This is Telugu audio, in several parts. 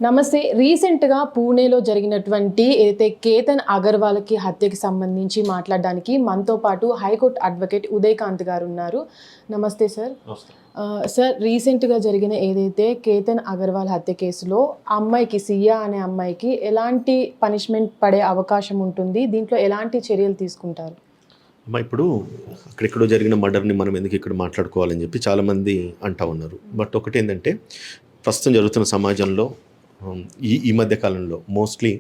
నమస్తే. రీసెంట్‌గా పూణేలో జరిగినటువంటి ఏదైతే కేతన్ అగర్వాల్‌కి హత్యకి సంబంధించి మాట్లాడడానికి మనతో పాటు హైకోర్టు అడ్వకేట్ ఉదయకాంత్ గారున్నారు. నమస్తే సార్. నమస్తే. సార్, రీసెంట్‌గా జరిగిన ఏదైతే కేతన్ అగర్వాల్ హత్య కేసులో అమ్మాయికి సియా అనే అమ్మాయికి ఎలాంటి పనిష్మెంట్ పడే అవకాశం ఉంటుంది? దీంట్లో ఎలాంటి చర్యలు తీసుకుంటారు? అమ్మ ఇప్పుడు అక్కడెక్కడో జరిగిన మర్డర్‌ని మనం ఎందుకు ఇక్కడ మాట్లాడుకోవాలని చెప్పి చాలామంది అంటా ఉన్నారు. బట్ ఒకటేందంటే ప్రస్తుతం జరుగుతున్న సమాజంలో ఈ మధ్య కాలంలో మోస్ట్లీ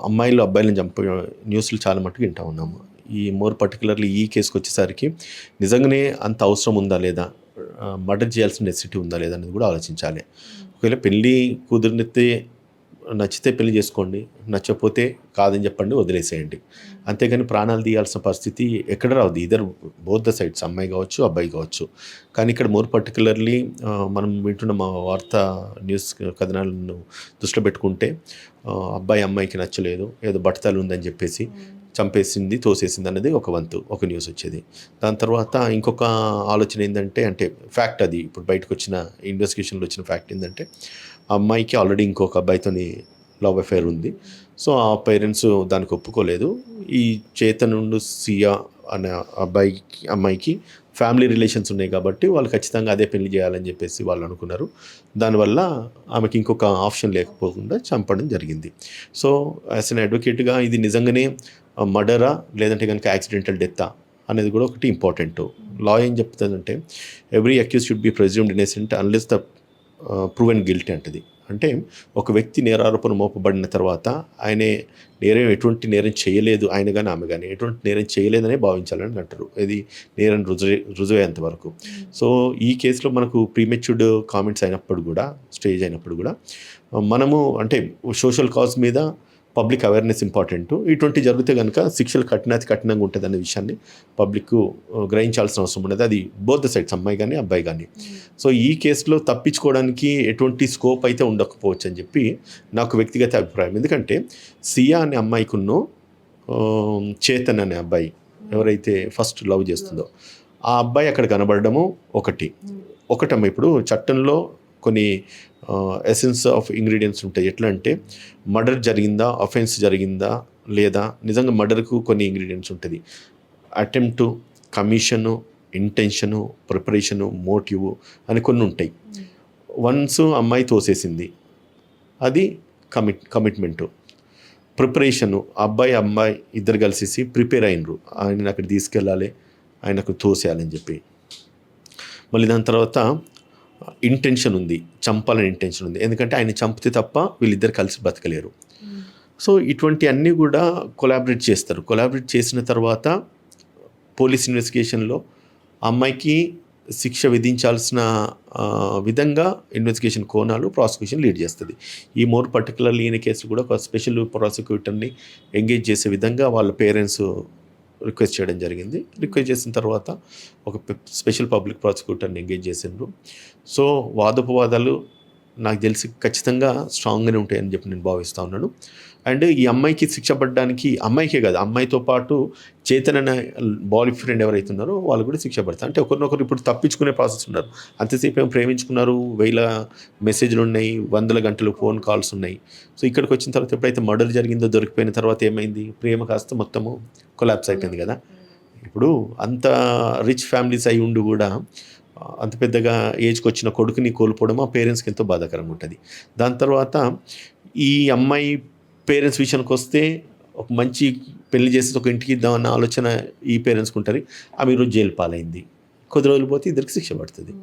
అమ్మాయిలు అబ్బాయిలను చంపే న్యూస్లు చాలా మట్టుకు వింటూ ఉన్నాము. ఈ మోర్ పర్టికులర్లీ ఈ కేసుకి వచ్చేసరికి నిజంగానే అంత అవసరం ఉందా లేదా, మర్డర్ చేయాల్సిన నెసిటీ ఉందా లేదా అనేది కూడా ఆలోచించాలి. ఒకవేళ పెళ్ళి కుదిరితే నచ్చితే పెళ్లి చేసుకోండి, నచ్చకపోతే కాదని చెప్పండి, వదిలేసేయండి. అంతేగాని ప్రాణాలు తీయాల్సిన పరిస్థితి ఎక్కడ రావద్దు. ఇద్దరు బోత్ ద సైడ్స్, అమ్మాయి కావచ్చు అబ్బాయి కావచ్చు. కానీ ఇక్కడ మోర్ పర్టికులర్లీ మనం వింటున్న మా వార్తా న్యూస్ కథనాలను దృష్టిలో పెట్టుకుంటే అబ్బాయి అమ్మాయికి నచ్చలేదు, ఏదో బట్టతలు ఉందని చెప్పేసి చంపేసింది, తోసేసింది అన్నది ఒక వంతు, ఒక న్యూస్ వచ్చేది. దాని తర్వాత ఇంకొక ఆలోచన ఏంటంటే, అంటే ఫ్యాక్ట్ అది ఇప్పుడు బయటకు వచ్చిన ఇన్వెస్టిగేషన్లో వచ్చిన ఫ్యాక్ట్ ఏంటంటే, ఆ అమ్మాయికి ఆల్రెడీ ఇంకొక అబ్బాయితోని లవ్ అఫేర్ ఉంది. సో ఆ పేరెంట్స్ దానికి ఒప్పుకోలేదు. ఈ చేతనుండు సియా అనే అమ్మాయికి ఫ్యామిలీ రిలేషన్స్ ఉన్నాయి కాబట్టి వాళ్ళు ఖచ్చితంగా అదే పెళ్లి చేయాలని చెప్పేసి వాళ్ళు అనుకున్నారు. దానివల్ల ఆమెకి ఇంకొక ఆప్షన్ లేకపోకుండా చంపడం జరిగింది. సో యాజ్ అన్ అడ్వకేట్గా ఇది నిజంగానే మర్డరా లేదంటే కనుక యాక్సిడెంటల్ డెత్తా అనేది కూడా ఒకటి ఇంపార్టెంట్. లా ఏం చెప్తుందంటే every accused should be presumed innocent unless the proven guilty అంటది. అంటే ఒక వ్యక్తి నేరారోపణ మోపబడిన తర్వాత ఆయనే ఎటువంటి నేరం చేయలేదు, ఆయన కానీ ఆమె కానీ ఎటువంటి నేరం చేయలేదనే భావించాలని అంటారు. ఇది నేరం రుజువయ్యేంత వరకు. సో ఈ కేసులో మనకు ప్రీమెచ్యూర్డ్ కామెంట్స్ అయినప్పుడు కూడా, స్టేజ్ అయినప్పుడు కూడా మనము అంటే సోషల్ కాజ్ మీద పబ్లిక్ అవేర్నెస్ ఇంపార్టెంట్. ఇటువంటి జరిగితే కనుక శిక్షలు కఠినంగా ఉంటుంది అనే విషయాన్ని పబ్లిక్ గ్రహించాల్సిన అవసరం ఉన్నది. అది బోత్ ద సైడ్స్, అమ్మాయి కానీ అబ్బాయి కానీ. సో ఈ కేసులో తప్పించుకోవడానికి ఎటువంటి స్కోప్ అయితే ఉండకపోవచ్చు అని చెప్పి నాకు వ్యక్తిగత అభిప్రాయం. ఎందుకంటే సియా అనే అమ్మాయికున్నో చేతన్ అనే అబ్బాయి ఎవరైతే ఫస్ట్ లవ్ చేస్తుందో ఆ అబ్బాయి అక్కడ కనబడడము ఒకటమ్మ. ఇప్పుడు చట్టంలో కొన్ని ఎసెన్స్ ఆఫ్ ఇంగ్రీడియంట్స్ ఉంటాయి. ఎట్లా అంటే మర్డర్ జరిగిందా, అఫెన్స్ జరిగిందా లేదా, నిజంగా మర్డర్కు కొన్ని ఇంగ్రీడియంట్స్ ఉంటుంది. Attempt, commission, intention, preparation, motive అని కొన్ని ఉంటాయి. వన్స్ అమ్మాయి తోసేసింది, అది కమిట్మెంటు. ప్రిపరేషను, అమ్మాయి ఇద్దరు కలిసేసి ప్రిపేర్ అయినరు, ఆయన అక్కడ తీసుకెళ్ళాలి, ఆయనకు తోసేయాలని చెప్పి. మళ్ళీ దాని తర్వాత ఇంటెన్షన్ ఉంది, చంపాలని ఇంటెన్షన్ ఉంది. ఎందుకంటే ఆయన చంపితే తప్ప వీళ్ళిద్దరు కలిసి బతకలేరు. సో ఇటువంటి అన్నీ కూడా కొలాబరేట్ చేస్తారు. కొలాబరేట్ చేసిన తర్వాత పోలీస్ ఇన్వెస్టిగేషన్లో అమ్మాయికి శిక్ష విధించాల్సిన విధంగా ఇన్వెస్టిగేషన్ కోణాలు ప్రాసిక్యూషన్ లీడ్ చేస్తుంది. ఈ మోర్ పర్టికులర్లీ ఈయన కేసు కూడా ఒక స్పెషల్ ప్రాసిక్యూటర్ని ఎంగేజ్ చేసే విధంగా వాళ్ళ పేరెంట్స్ రిక్వెస్ట్ చేయడం జరిగింది. రిక్వెస్ట్ చేసిన తర్వాత ఒక స్పెషల్ పబ్లిక్ ప్రాసిక్యూటర్ని ఎంగేజ్ చేసిండ్రు. సో వాదోపవాదాలు నాకు తెలిసి ఖచ్చితంగా స్ట్రాంగ్గానే ఉంటాయని చెప్పి నేను భావిస్తూ ఉన్నాను. అండ్ ఈ అమ్మాయికి శిక్ష పడడానికి, అమ్మాయికే కాదు అమ్మాయితో పాటు చేతన్ అనే బాయ్ ఫ్రెండ్ ఎవరైతే ఉన్నారో వాళ్ళు కూడా శిక్ష పడతారు. అంటే ఒకరినొకరు ఇప్పుడు తప్పించుకునే ప్రాసెస్ ఉన్నారు. అంతసేపు ఏమో ప్రేమించుకున్నారు, 1000 మెసేజ్లు ఉన్నాయి, 100 గంటలు ఫోన్ కాల్స్ ఉన్నాయి. సో ఇక్కడికి వచ్చిన తర్వాత ఎప్పుడైతే మర్డర్ జరిగిందో, దొరికిపోయిన తర్వాత ఏమైంది, ప్రేమ కాస్త మొత్తము కొలాప్స్ అయిపోయింది కదా. ఇప్పుడు అంత రిచ్ ఫ్యామిలీస్ అయి ఉండి కూడా అంత పెద్దగా ఏజ్కి వచ్చిన కొడుకుని కోల్పోవడం ఆ పేరెంట్స్కి ఎంతో బాధాకరంగా ఉంటుంది. దాని తర్వాత ఈ అమ్మాయి పేరెంట్స్ విషయానికి వస్తే ఒక మంచి పెళ్లి చేసి ఒక ఇంటికి ఇద్దామన్న ఆలోచన ఈ పేరెంట్స్కి ఉంటుంది. ఆమె ఈరోజు జైలు పాలైంది. కొద్ది రోజులు పోతే ఇద్దరికి శిక్ష పడుతుంది.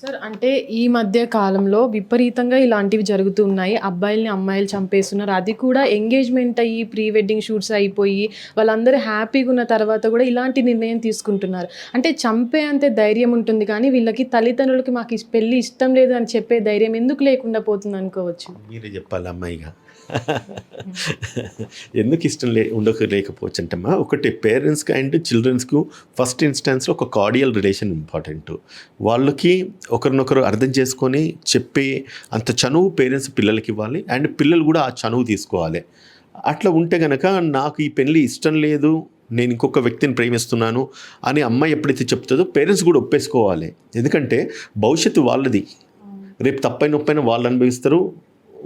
సార్, అంటే ఈ మధ్య కాలంలో విపరీతంగా ఇలాంటివి జరుగుతున్నాయి. అబ్బాయిల్ని అమ్మాయిలు చంపేస్తున్నారు. అది కూడా ఎంగేజ్మెంట్ అయ్యి ప్రీ వెడ్డింగ్ షూట్స్ అయిపోయి వాళ్ళందరూ హ్యాపీగా ఉన్న తర్వాత కూడా ఇలాంటి నిర్ణయం తీసుకుంటున్నారు. అంటే చంపే అంతే ధైర్యం ఉంటుంది కానీ వీళ్ళకి తల్లిదండ్రులకి మాకు ఈ పెళ్ళి ఇష్టం లేదు అని చెప్పే ధైర్యం ఎందుకు లేకుండా పోతుంది అనుకోవచ్చు. మీరే చెప్పాలి అమ్మాయిగా. ఎందుకు ఇష్టం లేకపోవచ్చు అంటమ్మా, ఒకటి పేరెంట్స్కి అండ్ చిల్డ్రన్స్కు ఫస్ట్ ఇన్స్టాన్స్లో ఒక కార్డియల్ రిలేషన్ ఇంపార్టెంట్. వాళ్ళకి ఒకరినొకరు అర్థం చేసుకొని చెప్పే అంత చనువు పేరెంట్స్ పిల్లలకి ఇవ్వాలి. అండ్ పిల్లలు కూడా ఆ చనువు తీసుకోవాలి. అట్లా ఉంటే కనుక నాకు ఈ పెళ్ళి ఇష్టం లేదు, నేను ఇంకొక వ్యక్తిని ప్రేమిస్తున్నాను అని అమ్మాయి ఎప్పుడైతే చెప్తుందో పేరెంట్స్ కూడా ఒప్పేసుకోవాలి. ఎందుకంటే భవిష్యత్తు వాళ్ళది. రేపు తప్పైన వాళ్ళు అనుభవిస్తారు,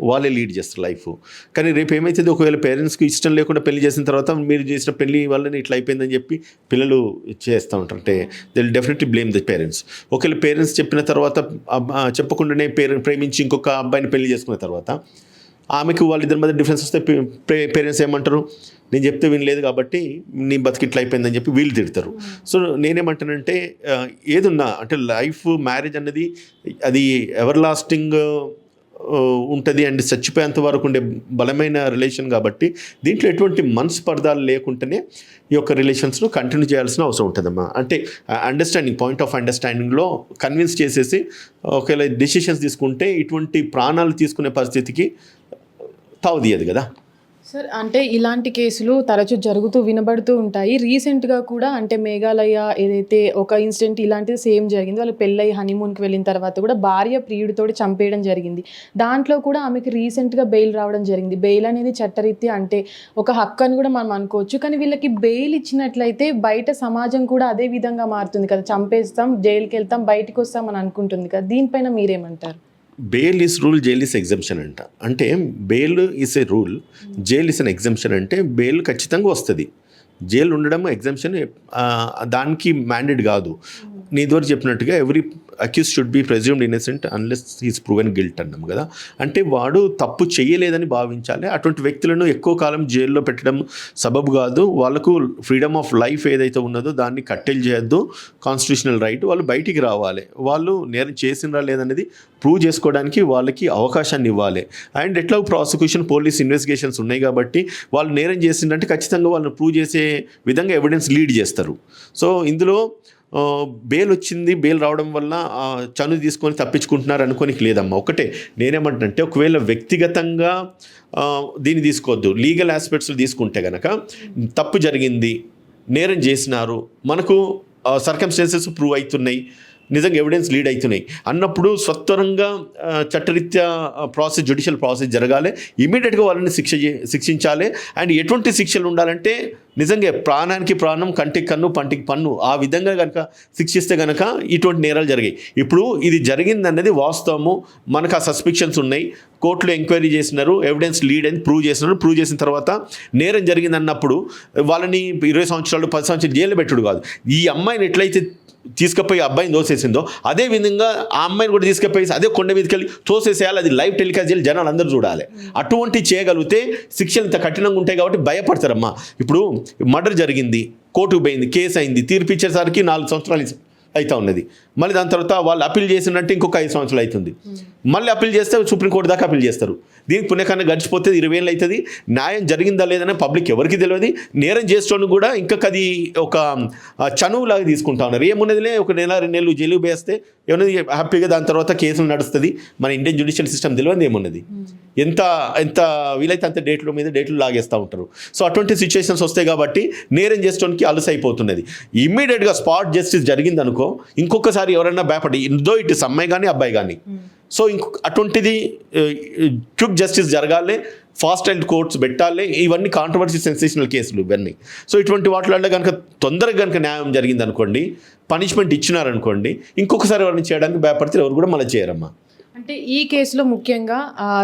వాళ్ళే లీడ్ చేస్తారు లైఫ్. కానీ రేపు ఏమైతుంది, ఒకవేళ పేరెంట్స్కి ఇష్టం లేకుండా పెళ్లి చేసిన తర్వాత మీరు చేసిన పెళ్లి వల్లనే ఇట్లా అయిపోయిందని చెప్పి పిల్లలు చేస్తూ ఉంటారు. అంటే they will definitely blame the parents. ఒకవేళ పేరెంట్స్ చెప్పిన తర్వాత చెప్పకుండానే ప్రేమించి ఇంకొక అబ్బాయిని పెళ్లి చేసుకున్న తర్వాత ఆమెకు వాళ్ళిద్దరి మధ్య డిఫరెన్స్ వస్తే పేరెంట్స్ ఏమంటారు, నేను చెప్తే వినలేదు కాబట్టి నీ బతికి ఇట్లా అయిపోయిందని చెప్పి వీళ్ళు తిడతారు. సో నేనేమంటానంటే ఏదున్నా అంటే లైఫ్ మ్యారేజ్ అన్నది అది ఎవర్ లాస్టింగ్ ఉంటుంది అండ్ చచ్చిపోయేంత వరకు ఉండే బలమైన రిలేషన్ కాబట్టి దీంట్లో ఎటువంటి మనస్పర్ధాలు లేకుండానే ఈ యొక్క రిలేషన్స్ను కంటిన్యూ చేయాల్సిన అవసరం ఉంటుందమ్మా. అంటే పాయింట్ ఆఫ్ అండర్స్టాండింగ్లో కన్విన్స్ చేసేసి ఒకవేళ డెసిషన్స్ తీసుకుంటే ఇటువంటి ప్రాణాలు తీసుకునే పరిస్థితికి తావుదీయదు కదా సార్. అంటే ఇలాంటి కేసులు తరచూ జరుగుతూ వినబడుతూ ఉంటాయి. రీసెంట్గా కూడా అంటే మేఘాలయ ఏదైతే ఒక ఇన్సిడెంట్ ఇలాంటిది సేమ్ జరిగింది. వాళ్ళు పెళ్ళై హనీమూన్కి వెళ్ళిన తర్వాత కూడా భార్య ప్రియుడితోటి చంపేయడం జరిగింది. దాంట్లో కూడా ఆమెకి రీసెంట్గా బెయిల్ రావడం జరిగింది. బెయిల్ అనేది చట్టరీత్యా అంటే ఒక హక్కు అని కూడా మనం అనుకోవచ్చు. కానీ వీళ్ళకి బెయిల్ ఇచ్చినట్లయితే బయట సమాజం కూడా అదే విధంగా మారుతుంది కదా, చంపేస్తాం, జైలుకి వెళ్తాం, బయటకు వస్తాం అని అనుకుంటుంది కదా. దీనిపైన మీరేమంటారు? Bail is rule, jail is exemption అంట. అంటే bail is a rule, jail is an exemption. అంటే బెయిల్ ఖచ్చితంగా వస్తుంది, జైలు ఉండడం ఎగ్జంప్షన్ దానికి మ్యాండేట్ కాదు. నీ ద్వారా చెప్పినట్టుగా every accused should be presumed innocent unless he's proven guilt అన్నాం కదా. అంటే వాడు తప్పు చేయలేదని భావించాలి. అటువంటి వ్యక్తులను ఎక్కువ కాలం జైల్లో పెట్టడం సబబు కాదు. వాళ్ళకు ఫ్రీడమ్ ఆఫ్ లైఫ్ ఏదైతే ఉన్నదో దాన్ని కట్టెలు చేయొద్దు, కాన్స్టిట్యూషనల్ రైట్. వాళ్ళు బయటికి రావాలి, వాళ్ళు నేరం చేసినరా లేదనేది ప్రూవ్ చేసుకోవడానికి వాళ్ళకి అవకాశాన్ని ఇవ్వాలి. అండ్ ఎట్లా ప్రాసిక్యూషన్ పోలీస్ ఇన్వెస్టిగేషన్స్ ఉన్నాయి కాబట్టి వాళ్ళు నేరం చేసిందంటే ఖచ్చితంగా వాళ్ళని ప్రూవ్ చేసే విధంగా ఎవిడెన్స్ లీడ్ చేస్తారు. సో ఇందులో బెయిల్ వచ్చింది, బెయిల్ రావడం వల్ల చను తీసుకొని తప్పించుకుంటున్నారు అనుకోనికి లేదమ్మా. ఒకటే నేనేమంటే ఒకవేళ వ్యక్తిగతంగా దీన్ని తీసుకోవద్దు, లీగల్ ఆస్పెక్ట్స్ తీసుకుంటే కనుక తప్పు జరిగింది, నేరం చేసినారు, మనకు సర్కమ్స్టాన్సెస్ ప్రూవ్ అవుతున్నాయి, నిజంగా ఎవిడెన్స్ లీడ్ అవుతున్నాయి అన్నప్పుడు స్వతంత్రంగా చట్టరీత్యా జ్యుడిషియల్ ప్రాసెస్ జరగాలి. ఇమీడియట్గా వాళ్ళని శిక్షించాలి. అండ్ ఎటువంటి శిక్షలు ఉండాలంటే నిజంగా ప్రాణానికి ప్రాణం, కంటికి కన్ను, పంటికి పన్ను, ఆ విధంగా కనుక శిక్షిస్తే కనుక ఇటువంటి నేరాలు జరిగాయి. ఇప్పుడు ఇది జరిగిందన్నది వాస్తవము, మనకు ఆ సస్పెక్షన్స్ ఉన్నాయి, కోర్టులో ఎంక్వైరీ చేసినారు, ఎవిడెన్స్ లీడ్ అని ప్రూవ్ చేసినారు. ప్రూవ్ చేసిన తర్వాత నేరం జరిగిందన్నప్పుడు వాళ్ళని 20 సంవత్సరాలు 10 సంవత్సరాలు జైలు పెట్టుడు కాదు. ఈ అమ్మాయిని ఎట్లయితే తీసుకుపోయి అబ్బాయిని తోసేసిందో అదే విధంగా ఆ అమ్మాయిని కూడా తీసుకుపోయి అదే కొండ మీదకి వెళ్ళి తోసేసేయాలి. అది లైవ్ టెలికాస్ట్ చేయాలి, జనాలు అందరూ చూడాలి. అటువంటి చేయగలిగితే శిక్షలు ఇంత కఠినంగా ఉంటాయి కాబట్టి భయపడతారమ్మా. ఇప్పుడు మర్డర్ జరిగింది, కోర్టుకు పోయింది, కేసు అయింది, తీర్పు ఇచ్చేసరికి 4 సంవత్సరాలు అవుతా ఉన్నది. మళ్ళీ దాని తర్వాత వాళ్ళు అప్పీల్ చేసినట్టు ఇంకొక 5 సంవత్సరాలు అవుతుంది. మళ్ళీ అప్పీల్ చేస్తే సుప్రీంకోర్టు దాకా అప్పీల్ చేస్తారు. దీనికి పుణ్యకాన్ని గడిచిపోతే 20 ఏళ్ళు అవుతుంది. న్యాయం జరిగిందా లేదని పబ్లిక్ ఎవరికి తెలియదు. నేరం చేసేటోని కూడా ఇంకా అది ఒక చనువులాగా తీసుకుంటా ఉన్నారు. ఏమున్నదిలే ఒక నెల 2 నెలలు జైలు వేస్తే ఏమన్నది హ్యాపీగా దాని తర్వాత కేసులు నడుస్తుంది. మన ఇండియన్ జ్యుడిషియల్ సిస్టమ్ తెలియదు ఏమున్నది. ఎంత వీలైతే అంత డేట్లు లాగేస్తూ ఉంటారు. సో అటువంటి సిచ్యువేషన్స్ వస్తాయి కాబట్టి నేరం చేసేటోనికి అలసి అయిపోతున్నది. ఇమ్మీడియట్గా స్పాట్ జస్టిస్ జరిగింది అనుకో, ఇంకొకసారి ఎవరైనా భయపడి ఇందో ఇటు అమ్మాయి కానీ అబ్బాయి కానీ. సో అటువంటిది క్విక్ జస్టిస్ జరగాలి, ఫాస్ట్ అండ్ కోర్ట్స్ పెట్టాలి. ఇవన్నీ కాంట్రవర్సీ సెన్సేషనల్ కేసులు ఇవన్నీ. సో ఇటువంటి వాటిలో కనుక తొందరగా కనుక న్యాయం జరిగింది అనుకోండి, పనిష్మెంట్ ఇచ్చినారనుకోండి, ఇంకొకసారి ఎవరిని చేయడానికి భయపడితే ఎవరు కూడా మళ్ళీ చేయరమ్మా. అంటే ఈ కేసులో ముఖ్యంగా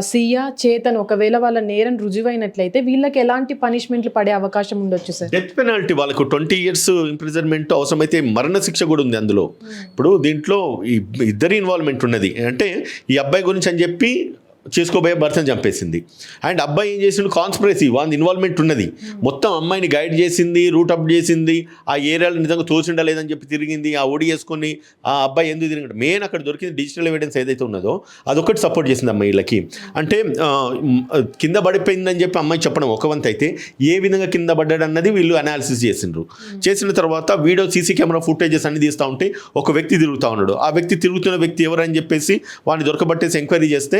సియా, చేతన్ ఒకవేళ వాళ్ళ నేరం రుజువైనట్లయితే వీళ్ళకి ఎలాంటి పనిష్మెంట్లు పడే అవకాశం ఉండొచ్చు సార్? డెత్ పెనాల్టీ, వాళ్ళకు 20 years ఇంప్రిజన్మెంట్, అవసరమైతే మరణ శిక్ష కూడా ఉంది అందులో. ఇప్పుడు దీంట్లో ఇద్దరి ఇన్వాల్వ్మెంట్ ఉన్నది. అంటే ఈ అబ్బాయి గురించి అని చెప్పి చేసుకోబోయే భర్తను చంపేసింది. అండ్ అబ్బాయి ఏం చేసిండు, కాన్స్పిరసీ, వాళ్ళ ఇన్వాల్వ్మెంట్ ఉన్నది. మొత్తం అమ్మాయిని గైడ్ చేసింది, రూట్ అప్ చేసింది, ఆ ఏరియాలో నిజంగా తోచిండా లేదని చెప్పి తిరిగింది, ఆ ఓడి వేసుకొని ఆ అబ్బాయి ఎందుకు తిరిగి మెయిన్ అక్కడ దొరికింది డిజిటల్ ఎవిడెన్స్ ఏదైతే ఉన్నదో అదొకటి సపోర్ట్ చేసింది అమ్మాయిలకి. అంటే కింద పడిపోయిందని చెప్పి అమ్మాయి చెప్పడం ఒక వంతు అయితే, ఏ విధంగా కింద పడ్డాడు అన్నది వీళ్ళు అనాలిసిస్ చేసిండ్రు. చేసిన తర్వాత వీడియో సీసీ కెమెరా ఫుటేజెస్ అన్ని తీస్తూ ఉంటే ఒక వ్యక్తి తిరుగుతూ ఉన్నాడు. ఆ వ్యక్తి తిరుగుతున్న వ్యక్తి ఎవరని చెప్పేసి వాడిని దొరకబట్టేసి ఎంక్వైరీ చేస్తే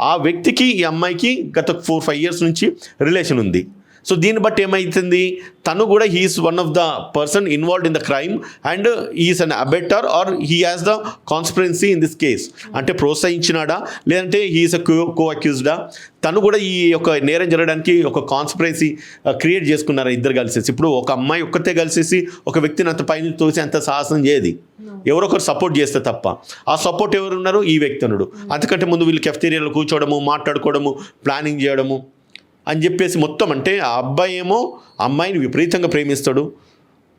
ఆ వ్యక్తికి ఈ అమ్మాయికి గత 4-5 years నుంచి రిలేషన్ ఉంది. సో దీన్ని బట్టి ఏమవుతుంది, తను కూడా he's one of the person involved in the crime and he's an abettor or he has the conspiracy in this case. అంటే ప్రోత్సహించినాడా లేదంటే హీఈస్ అ కో అక్యూజ్డా, తను కూడా ఈ యొక్క నేరం జరగడానికి ఒక కాన్స్పిరెన్సీ క్రియేట్ చేసుకున్నారు ఇద్దరు కలిసేసి. ఇప్పుడు ఒక అమ్మాయి ఒక్కతే కలిసేసి ఒక వ్యక్తిని అంత పైన తోసి అంత సాహసం చేయదు, ఎవరో ఒకరు సపోర్ట్ చేస్తే తప్ప. ఆ సపోర్ట్ ఎవరు ఉన్నారు, ఈ వ్యక్తి ఉన్నాడు. అంతకంటే ముందు వీళ్ళు కెఫ్టీరియాలో కూర్చోవడము, మాట్లాడుకోవడము, ప్లానింగ్ చేయడము అని చెప్పేసి మొత్తం. అంటే ఆ అబ్బాయి ఏమో అమ్మాయిని విపరీతంగా ప్రేమిస్తాడు,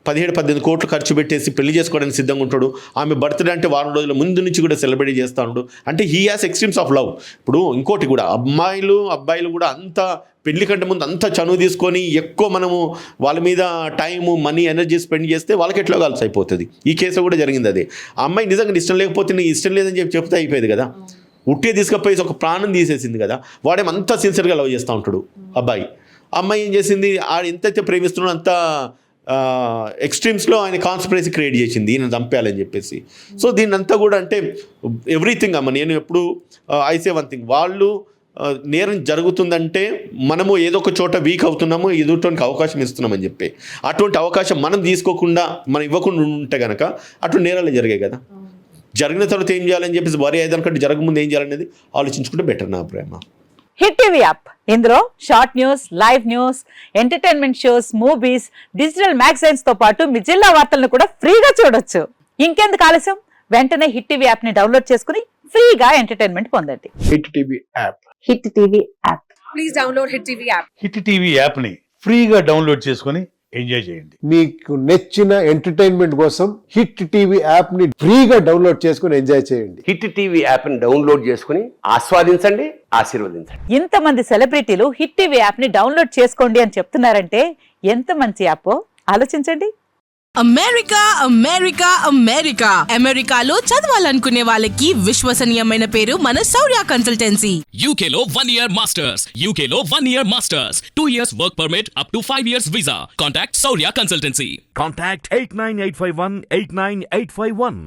17-18 కోట్లు ఖర్చు పెట్టేసి పెళ్లి చేసుకోవడానికి సిద్ధంగా ఉంటాడు. ఆమె బర్త్డే అంటే వారం రోజుల ముందు నుంచి కూడా సెలబ్రేట్ చేస్తూ ఉంటాడు. అంటే he has extremes of love. ఇప్పుడు ఇంకోటి కూడా అబ్బాయిలు కూడా అంత పెళ్లి కంటే ముందు అంత చనువు తీసుకొని ఎక్కువ మనము వాళ్ళ మీద టైము, మనీ, ఎనర్జీ స్పెండ్ చేస్తే వాళ్ళకి ఎట్లా కలిసి అయిపోతుంది. ఈ కేసు కూడా జరిగింది అదే. ఆ అమ్మాయి నిజంగా ఇష్టం లేకపోతే నీ ఇష్టం లేదని చెప్తే అయిపోయేది కదా. ఉట్టే తీసుకపోయి ఒక ప్రాణం తీసేసింది కదా. వాడేమంతా సిన్సియర్గా లవ్ చేస్తూ ఉంటాడు అబ్బాయి. అమ్మాయి ఏం చేసింది, ఎంతైతే ప్రేమిస్తున్నాడో అంత ఎక్స్ట్రీమ్స్లో ఆయన కాన్స్పిరసీ క్రియేట్ చేసింది ఈయన చంపేయాలని చెప్పేసి. సో దీన్నంతా కూడా అంటే ఎవ్రీథింగ్ అమ్మ, నేను ఎప్పుడు ఐసే వన్ థింగ్, వాళ్ళు నేరం జరుగుతుందంటే మనము ఏదో ఒక చోట వీక్ అవుతున్నాము, ఎదుటికి అవకాశం ఇస్తున్నామని చెప్పి. అటువంటి అవకాశం మనం తీసుకోకుండా, మనం ఇవ్వకుండా ఉంటే కనుక అటువంటి నేరాలు జరిగాయి కదా. జరిగిన తర్వాత ఏం చేయాలని చెప్పేసి వరి అయ్యేదానికంటే జరగముందు ఏం చేయాలనేది ఆలోచించుకుంటే బెటర్ నా ప్రేమ. హిట్ టీవీ యాప్, ఇందులో short news, live news, entertainment shows, movies, digital magazines తో పాటు మీ జిల్లా వార్తలను కూడా ఫ్రీగా చూడొచ్చు. ఇంకెందుకు ఆలస్యం, వెంటనే హిట్ టీవీ యాప్ ని డౌన్లోడ్ చేసుకుని ఫ్రీగా ఎంటర్టైన్మెంట్ పొందండి. Hit TV app. Hit TV app. Please download hit TV app. Hit TV app ని ఫ్రీగా డౌన్లోడ్ చేసుకొని ఎంజాయ్ చేయండి. మీకు నచ్చిన ఎంటర్టైన్మెంట్ కోసం హిట్ టీవీ యాప్ ని ఫ్రీగా డౌన్లోడ్ చేసుకుని ఎంజాయ్ చేయండి. హిట్ టీవీ యాప్ ని డౌన్లోడ్ చేసుకుని ఆస్వాదించండి, ఆశీర్వదించండి. ఇంతమంది సెలబ్రిటీలు హిట్ టీవీ యాప్ ని డౌన్లోడ్ చేసుకోండి అని చెప్తున్నారంటే ఎంత మంచి యాప్ ఆలోచించండి. అమెరికా అమెరికా అమెరికా అమెరికాలో చదవాలనుకునే వాళ్ళకి విశ్వసనీయమైన పేరు మన శౌర్య కన్సల్టెన్సీ. UK లో 1 year masters. UK లో 1 year masters. 2 years work permit up to 5 years visa. Contact Saurya Consultancy. Contact 89851 89851.